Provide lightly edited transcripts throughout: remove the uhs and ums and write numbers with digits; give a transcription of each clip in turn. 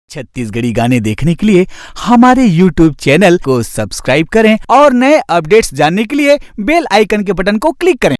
छत्तीसगढ़ी गाने देखने के लिए हमारे YouTube चैनल को सब्सक्राइब करें और नए अपडेट्स जानने के लिए बेल आइकन के बटन को क्लिक करें।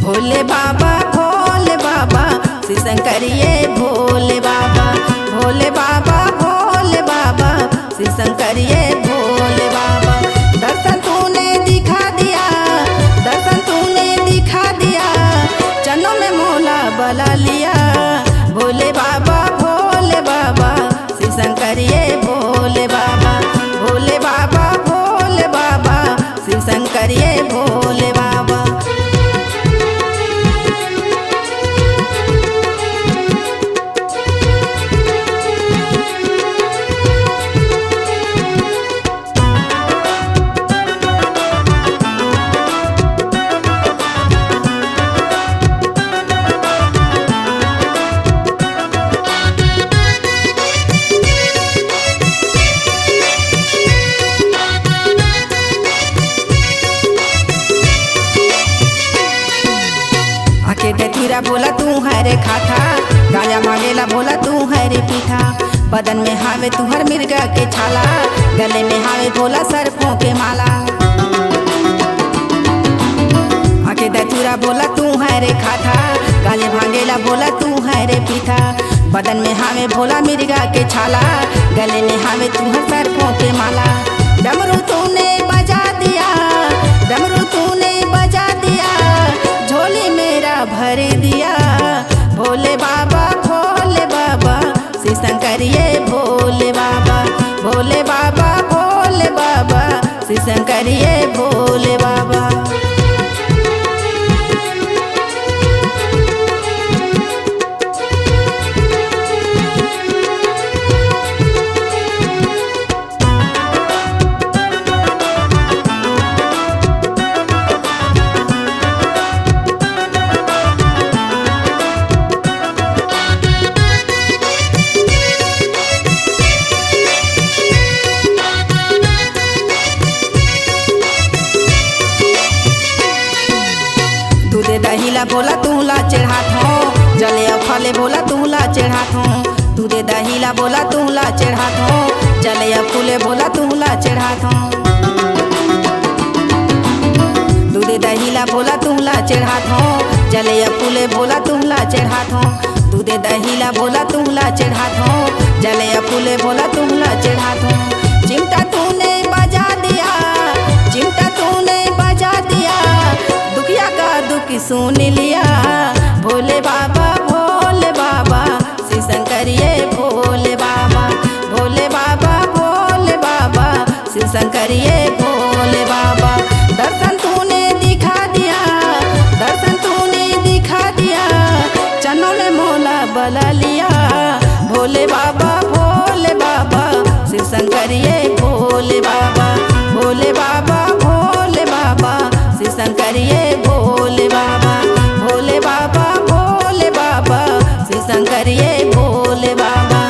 भोले बाबा श्री शंकरिये भोले बाबा श्री शंकरिये भोले बाबा। दर्शन तूने दिखा दिया चन्नों में मोला बला लिया। भोले बाबा श्री शंकरिये भोले बाबा श्री शंकरिये भोले बाबा। तेरा बोला तू है रे खाथा, गांजा मांगेला बोला तू है रे पीठा। बदन में हावे तुहर मिर्गा के छाला, गले में हावे बोला सरफों के माला। आके दचूरा बोला तू है रे खाथा, गांजा भांगेला बोला तू है रे पीठा। बदन में हावे भोला मिर्गा के छाला, गले में हावे तुहर सरफों के माला। डमरू तूने बजा दिया, झोली मेरा भर दिया। भोले बाबा श्री शंकरिये भोले बाबा श्री शंकरिये भोले बाबा। दूधे दहीला बोला तूला चढ़ात हो, जले फले बोला तूला चढ़ात हो। दूधे दहीला बोला तूला चढ़ात हो, जले फूले बोला तूला चढ़ात हो। दूधे दहीला बोला तूला चढ़ात हो, जले फूले बोला तूला चढ़ात हो। दूधे दहीला बोला तूला चढ़ात हो, जले फूले बोला तूला चढ़ात हो। चिमटा तूने बजा दिया, दुखिया का दुख सुन लिया। भोले बाबा श्री शंकरिये भोले बाबा श्री शंकरिये भोले बाबा। दर्शन तूने दिखा दिया चन्नों ने मोला बला लिया। भोले बाबा श्री शंकरिये भोले बाबा श्री शंकरिये भोले बाबा श्री शंकरिये भोले बाबा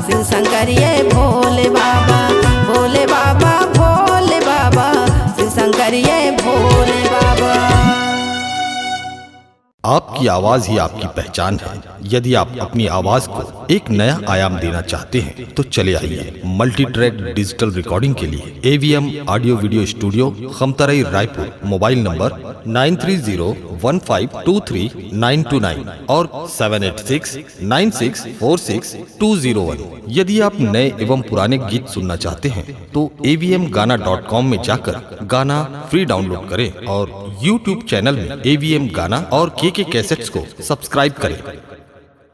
श्री शंकरिये भोले बाबा श्री शंकरिये भोले बाबा। आपकी आवाज ही आपकी पहचान है। यदि आप अपनी आवाज को एक नया आयाम देना चाहते हैं तो चले आइए मल्टी ट्रैक डिजिटल रिकॉर्डिंग के लिए AVM audio video studio Khamtarai Raipur. Mobile number 9301523929 और 7869646201। यदि आप नए एवं पुराने गीत सुनना चाहते हैं तो avmgana.com में जाकर गाना फ्री डाउनलोड करें और YouTube चैनल में AVM गाना और KK कैसेट्स को सब्सक्राइब करें।